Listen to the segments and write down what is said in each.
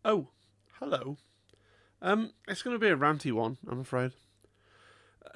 Oh, hello. It's going to be a ranty one, I'm afraid.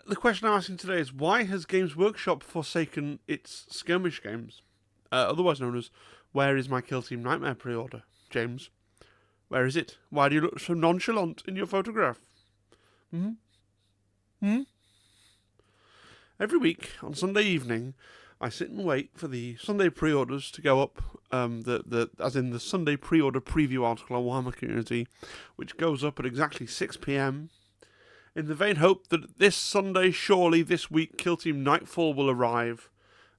The question I'm asking today is why has Games Workshop forsaken its skirmish games? Otherwise known as Where is my Kill Team Nightmare pre-order? James, where is it? Why do you look so nonchalant in your photograph? Hmm? Hmm? Every week on Sunday evening, I sit and wait for the Sunday pre-orders to go up. As in the Sunday pre-order preview article on Warhammer Community, which goes up at exactly 6 p.m. in the vain hope that this Sunday, surely this week, Kill Team Nightfall will arrive,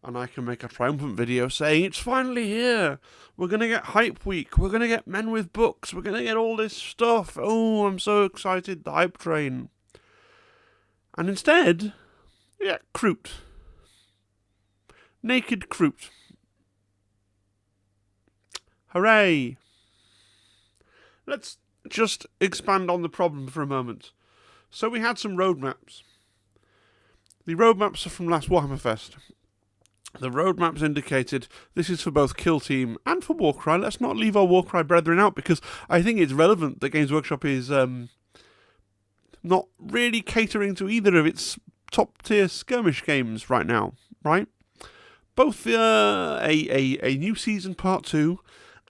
and I can make a triumphant video saying it's finally here. We're gonna get Hype Week. We're gonna get Men with Books. We're gonna get all this stuff. Oh, I'm so excited! The hype train. And instead, yeah, Kroot. Naked Kroot. Hooray! Let's just expand on the problem for a moment. So we had some roadmaps. The roadmaps are from last Warhammer Fest. The roadmaps indicated this is for both Kill Team and for Warcry. Let's not leave our Warcry brethren out because I think it's relevant that Games Workshop is not really catering to either of its top tier skirmish games right now, right? Both a new season part 2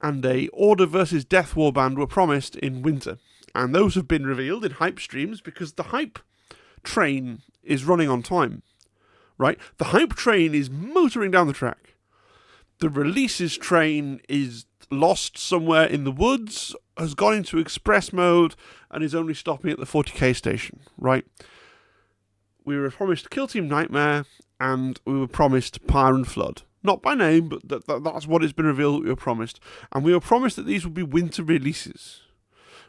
and a Order versus Death Warband were promised in winter. And those have been revealed in hype streams because the hype train is running on time, right? The hype train is motoring down the track. The releases train is lost somewhere in the woods, has gone into express mode, and is only stopping at the 40k station, right? We were promised Kill Team Nightmare, and we were promised Pyre and Flood. Not by name, but that's what it's been revealed that we were promised. And we were promised that these would be winter releases.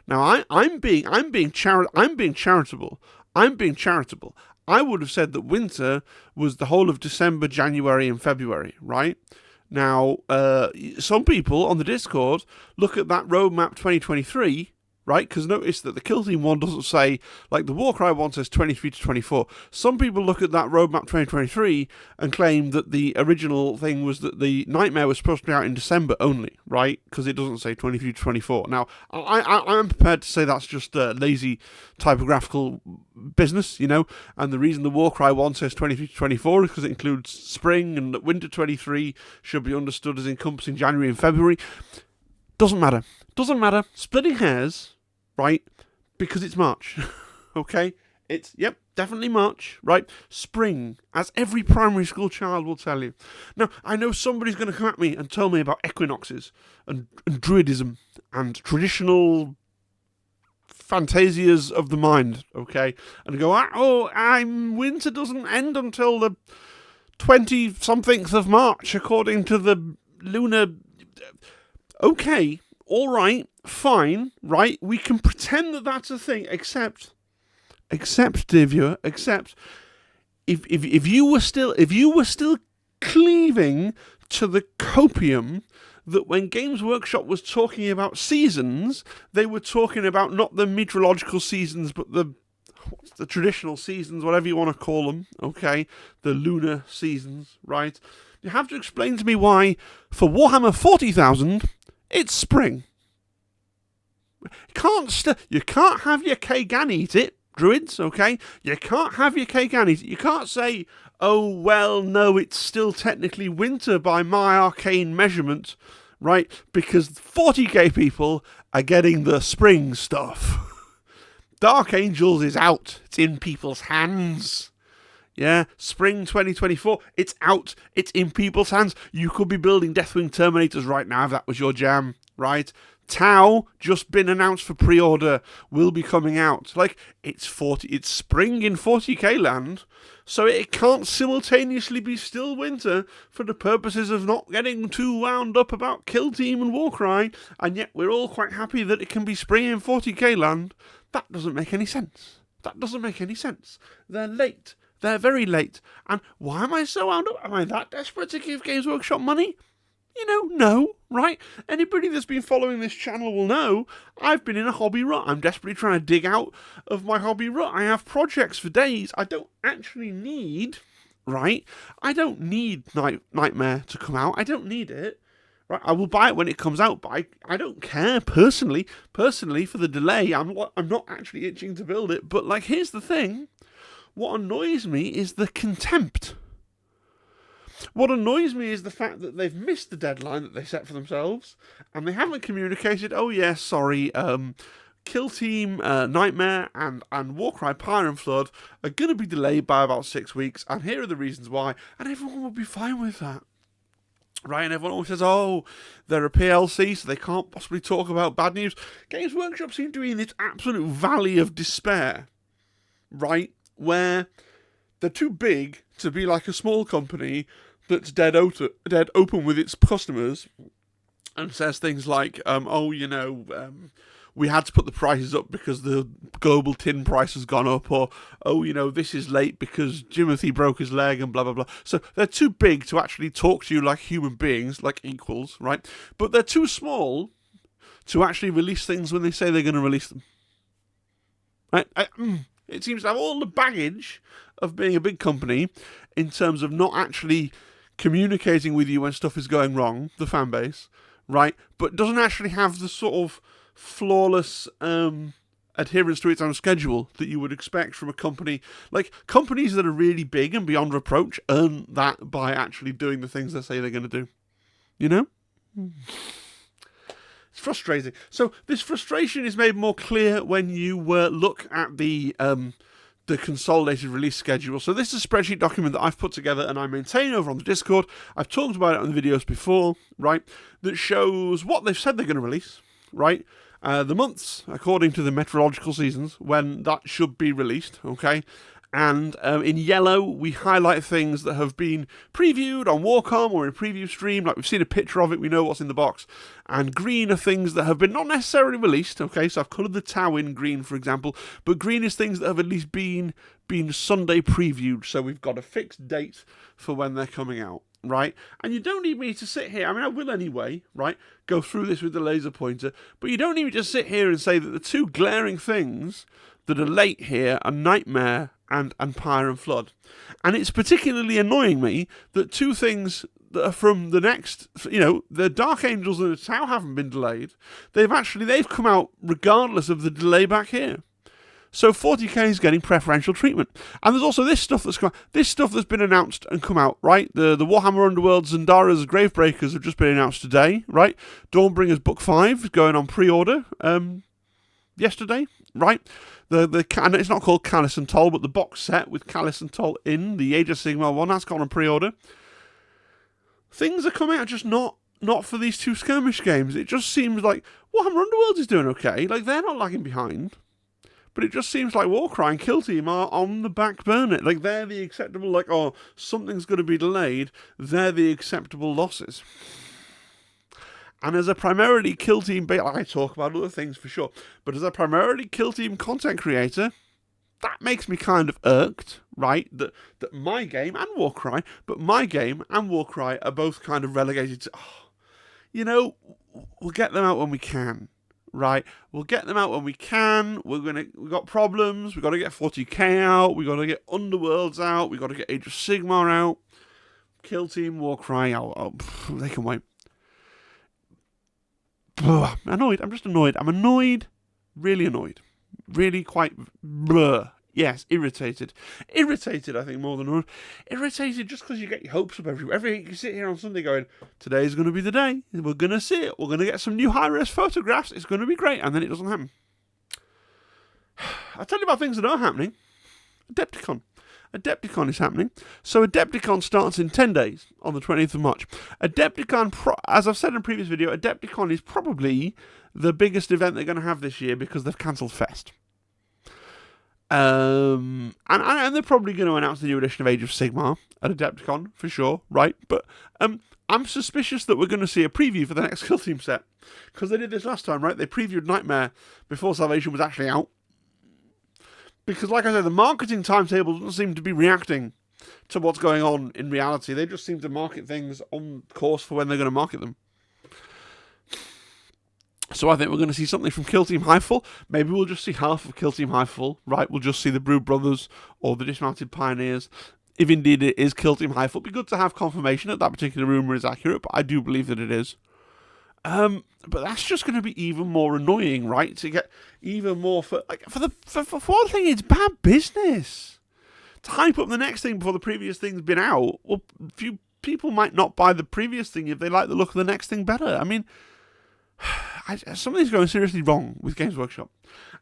Now, I'm being charitable. I would have said that winter was the whole of December, January, and February, right? Now, some people on the Discord look at that roadmap 2023, right? Because notice that the Kill Team one doesn't say, like the Warcry one says 23 to 24. Some people look at that roadmap 2023 and claim that the original thing was that the Nightmare was supposed to be out in December only, right? Because it doesn't say 23 to 24. Now, I'm prepared to say that's just lazy typographical business, you know, and the reason the Warcry one says 23 to 24 is because it includes spring, and that winter 23 should be understood as encompassing January and February. Doesn't matter. Splitting hairs, right? Because it's March, okay? It's, definitely March, right? Spring, as every primary school child will tell you. Now, I know somebody's going to come at me and tell me about equinoxes and druidism and traditional fantasias of the mind, okay? And go, winter doesn't end until the 20-something of March, according to the lunar... Okay, all right, fine, right? We can pretend that that's a thing, except, dear viewer, except if you were still cleaving to the copium that when Games Workshop was talking about seasons, they were talking about not the meteorological seasons, but the traditional seasons, whatever you want to call them, okay? The lunar seasons, right? You have to explain to me why, for Warhammer 40,000, it's spring. You can't have your Kagan eat it, druids, okay? You can't have your Kagan eat it. You can't say, oh, well, no, it's still technically winter by my arcane measurement, right? Because 40k people are getting the spring stuff. Dark Angels is out. It's in people's hands. Yeah, spring 2024, it's out, it's in people's hands. You could be building Deathwing Terminators right now if that was your jam, right? Tau, just been announced for pre-order, will be coming out. Like, it's spring in 40k land, so it can't simultaneously be still winter for the purposes of not getting too wound up about Kill Team and Warcry, and yet we're all quite happy that it can be spring in 40k land. That doesn't make any sense. They're late. They're very late. And why am I so wound up? Am I that desperate to give Games Workshop money? No, right? Anybody that's been following this channel will know I've been in a hobby rut. I'm desperately trying to dig out of my hobby rut. I have projects for days. I don't actually need, right? I don't need Nightmare to come out. I don't need it, Right, I will buy it when it comes out, but I don't care personally for the delay. I'm not actually itching to build it. But like, here's the thing: what annoys me is the contempt. What annoys me is the fact that they've missed the deadline that they set for themselves, and they haven't communicated. Oh yeah, sorry. Kill Team Nightmare and Warcry Pyre and Flood are going to be delayed by about 6 weeks, and here are the reasons why. And everyone will be fine with that. Right, and everyone always says, oh, they're a PLC, so they can't possibly talk about bad news. Games Workshop seem to be in this absolute valley of despair, right, where they're too big to be like a small company that's dead open with its customers and says things like, we had to put the prices up because the global tin price has gone up, or, this is late because Jimothy broke his leg and blah, blah, blah. So they're too big to actually talk to you like human beings, like equals, right? But they're too small to actually release things when they say they're going to release them. Right? It seems to have all the baggage of being a big company in terms of not actually communicating with you when stuff is going wrong, the fan base, right? But doesn't actually have the sort of flawless adherence to its own schedule that you would expect from a company. Like, companies that are really big and beyond reproach earn that by actually doing the things they say they're going to do. You know? It's frustrating. So this frustration is made more clear when you look at the consolidated release schedule. So this is a spreadsheet document that I've put together and I maintain over on the Discord. I've talked about it on the videos before, right? That shows what they've said they're going to release, right? The months, according to the meteorological seasons, when that should be released, okay? And in yellow, we highlight things that have been previewed on Warcom or in a preview stream, like we've seen a picture of it, we know what's in the box. And green are things that have been not necessarily released, okay? So I've coloured the Tau in green, for example, but green is things that have at least been Sunday previewed, so we've got a fixed date for when they're coming out. Right, and you don't need me to sit here, I mean I will anyway, right, go through this with the laser pointer, but you don't need me to sit here and say that the two glaring things that are late here are Nightmare and Pyre and Flood. And it's particularly annoying me that two things that are from the next, the Dark Angels and the Tau haven't been delayed. They've come out regardless of the delay back here. So 40k is getting preferential treatment. And there's also this stuff that's been announced and come out, right? The Warhammer Underworld Zendara's Gravebreakers have just been announced today, right? Dawnbringer's Book 5 is going on pre-order yesterday, right? And it's not called Callus and Toll, but the box set with Callus and Toll in, the Age of Sigmar one, that's gone on pre-order. Things are coming out just not for these two skirmish games. It just seems like Warhammer Underworld is doing okay. Like, they're not lagging behind. But it just seems like Warcry and Kill Team are on the back burner. Like, they're the acceptable, like, oh, something's going to be delayed. They're the acceptable losses. And as a primarily Kill Team, I talk about other things for sure, but as a primarily Kill Team content creator, that makes me kind of irked, right? That my game and Warcry, are both kind of relegated to, we'll get them out when we can. Right, we'll get them out when we can. We've got problems. We've got to get 40k out. We've got to get Underworlds out. We've got to get Age of Sigmar out. Kill Team, Warcry, they can wait. I'm annoyed. I'm just annoyed. I'm annoyed. Really annoyed. Really quite Yes, irritated. Irritated, I think, more than annoyed. Irritated just because you get your hopes up every week. You sit here on Sunday going, today's going to be the day. We're going to see it. We're going to get some new high-res photographs. It's going to be great. And then it doesn't happen. I'll tell you about things that are happening. Adepticon is happening. So Adepticon starts in 10 days on the 20th of March. Adepticon, as I've said in a previous video, Adepticon is probably the biggest event they're going to have this year because they've cancelled Fest. And they're probably going to announce the new edition of Age of Sigmar at Adepticon, for sure, right? But I'm suspicious that we're going to see a preview for the next Kill Team set. Because they did this last time, right? They previewed Nightmare before Salvation was actually out. Because, like I said, the marketing timetable doesn't seem to be reacting to what's going on in reality. They just seem to market things on course for when they're going to market them. So I think we're going to see something from Kill Team Highfall. Maybe we'll just see half of Kill Team Highfall, right? We'll just see the Brood Brothers or the Dismounted Pioneers. If indeed it is Kill Team Highfall, it'd be good to have confirmation that that particular rumour is accurate, but I do believe that it is. But that's just going to be even more annoying, right? To get even more for one thing, it's bad business. To hype up the next thing before the previous thing's been out, well, few people might not buy the previous thing if they like the look of the next thing better. I mean, something's going seriously wrong with Games Workshop.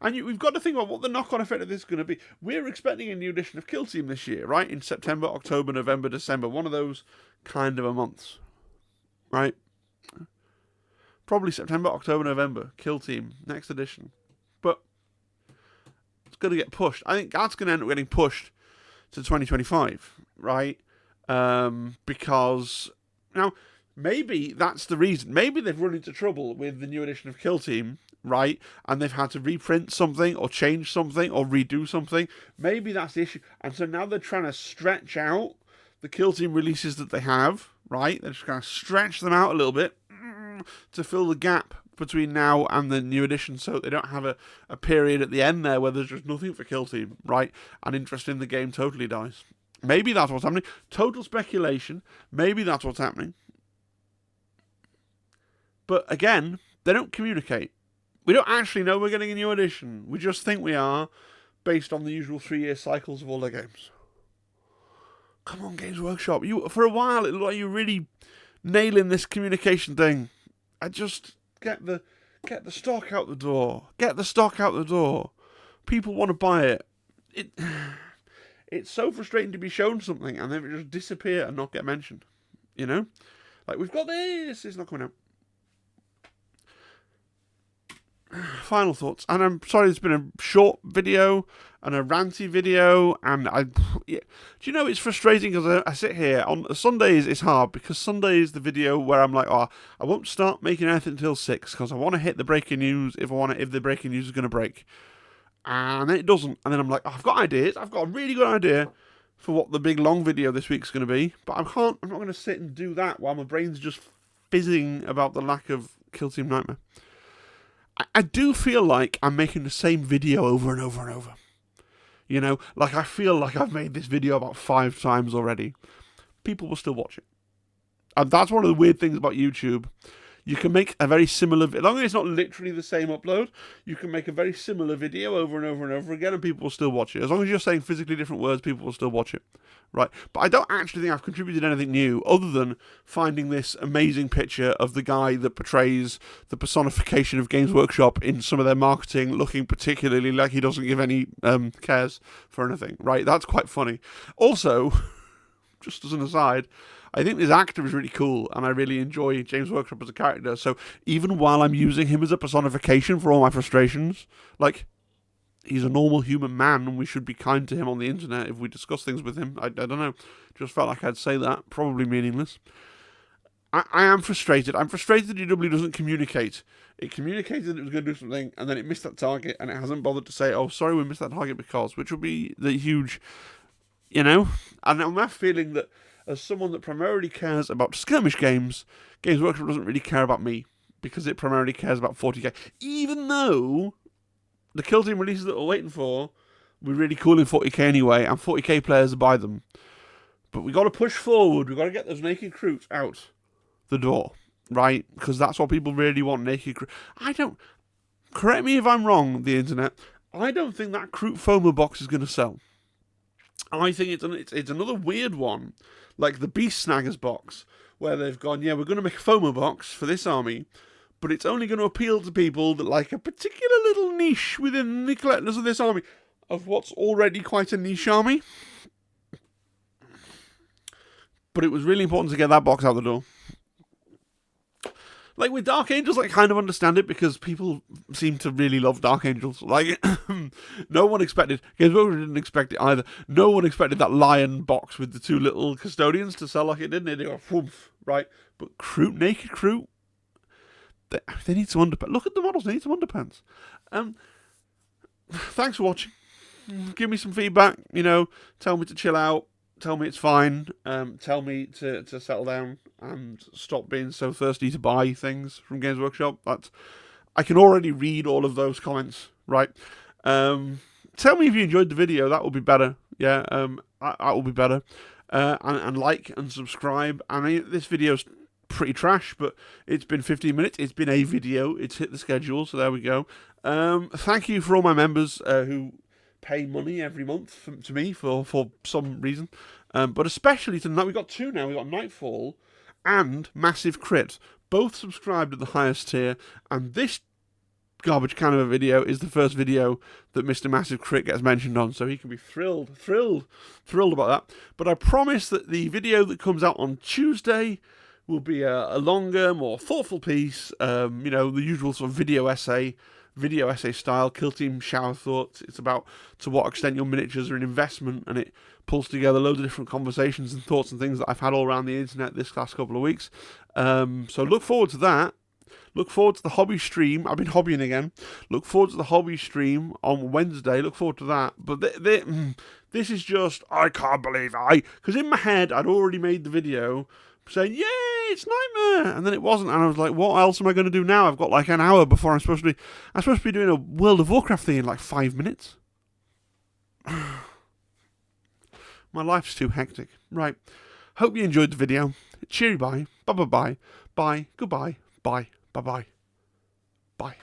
And we've got to think about what the knock-on effect of this is going to be. We're expecting a new edition of Kill Team this year, right? In September, October, November, December. One of those kind of a months, right? Probably September, October, November. Kill Team, next edition. But it's going to get pushed. I think that's going to end up getting pushed to 2025, right? Because now maybe that's the reason. Maybe they've run into trouble with the new edition of Kill Team, right? And they've had to reprint something or change something or redo something. Maybe that's the issue. And so now they're trying to stretch out the Kill Team releases that they have, right? They're just going to stretch them out a little bit to fill the gap between now and the new edition, so they don't have a period at the end there where there's just nothing for Kill Team, right? And interest in the game totally dies. Maybe that's what's happening. Total speculation. Maybe that's what's happening. But again, they don't communicate. We don't actually know we're getting a new edition. We just think we are, based on the usual 3-year cycles of all their games. Come on, Games Workshop. For a while, it looked like you were really nailing this communication thing. I just get the stock out the door. Get the stock out the door. People want to buy it. It's so frustrating to be shown something and then it just disappear and not get mentioned. You know? Like, we've got this. It's not coming out. Final thoughts. And I'm sorry it's been a short video and a ranty video. And do you know, it's frustrating because I sit here on Sundays. It's hard because Sunday is the video where I'm like, oh, I won't start making anything until 6 because I want to hit the breaking news if the breaking news is going to break. And then it doesn't. And then I'm like, oh, I've got ideas. I've got a really good idea for what the big long video this week's going to be. But I'm not going to sit and do that while my brain's just fizzing about the lack of Kill Team Nightmare. I do feel like I'm making the same video over and over and over. You know, like I feel like I've made this video about 5 times already. People will still watch it. And that's one of the weird things about YouTube. You can make a very similar, as long as it's not literally the same upload, you can make a very similar video over and over and over again and people will still watch it. As long as you're saying physically different words, people will still watch it. Right? But I don't actually think I've contributed anything new other than finding this amazing picture of the guy that portrays the personification of Games Workshop in some of their marketing looking particularly like he doesn't give any cares for anything. Right? That's quite funny. Also, just as an aside, I think this actor is really cool, and I really enjoy James Workshop as a character, so even while I'm using him as a personification for all my frustrations, like, he's a normal human man, and we should be kind to him on the internet if we discuss things with him. I don't know, just felt like I'd say that, probably meaningless. I am frustrated. I'm frustrated that DW doesn't communicate. It communicated that it was going to do something, and then it missed that target, and it hasn't bothered to say, oh, sorry, we missed that target because, which would be the huge, you know? And I'm left feeling that as someone that primarily cares about skirmish games, Games Workshop doesn't really care about me, because it primarily cares about 40k. Even though the Kill Team releases that we're waiting for were really cool in 40k anyway, and 40k players buy them. But we got to push forward. We've got to get those naked crews out the door, right? Because that's what people really want, naked crew. Correct me if I'm wrong, the internet, I don't think that Kroot Foamer box is going to sell. I think it's another weird one, like the Beast Snaggers box, where they've gone, yeah, we're going to make a Foamer box for this army, but it's only going to appeal to people that like a particular little niche within the collectors of this army, of what's already quite a niche army. But it was really important to get that box out the door. Like with Dark Angels, I kind of understand it because people seem to really love Dark Angels. Like, no one expected, Games Workshop didn't expect it either. No one expected that lion box with the 2 little custodians to sell like it did. They go, whoomph, right? But Kroot, naked Kroot, they need some underpants. Look at the models, they need some underpants. Thanks for watching. Give me some feedback, you know, tell me to chill out. Tell me it's fine. Tell me to settle down and stop being so thirsty to buy things from Games Workshop. I can already read all of those comments, right? Tell me if you enjoyed the video. That will be better. Yeah, that will be better. And like and subscribe. I mean, this video's pretty trash, but it's been 15 minutes. It's been a video. It's hit the schedule, so there we go. Thank you for all my members who pay money every month to me for some reason. But especially tonight, we've got two now. We've got Nightfall and Massive Crit, both subscribed at the highest tier, and this garbage can of a video is the first video that Mr. Massive Crit gets mentioned on, so he can be thrilled about that. But I promise that the video that comes out on Tuesday will be a longer, more thoughtful piece, the usual sort of video essay style, Kill Team Shower Thoughts. It's about to what extent your miniatures are an investment, and it pulls together loads of different conversations and thoughts and things that I've had all around the internet this last couple of weeks. So look forward to that. Look forward to the hobby stream. I've been hobbying again. Look forward to the hobby stream on Wednesday. Look forward to that. But this is just, I can't believe because in my head I'd already made the video saying, yay, it's Nightmare, and then it wasn't, and I was like, what else am I going to do now? I've got like an hour before I'm supposed to be doing a World of Warcraft thing in like 5 minutes. My life's too hectic. Right. Hope you enjoyed the video. Cheery bye. Bye bye bye. Bye. Goodbye. Bye. Bye bye. Bye.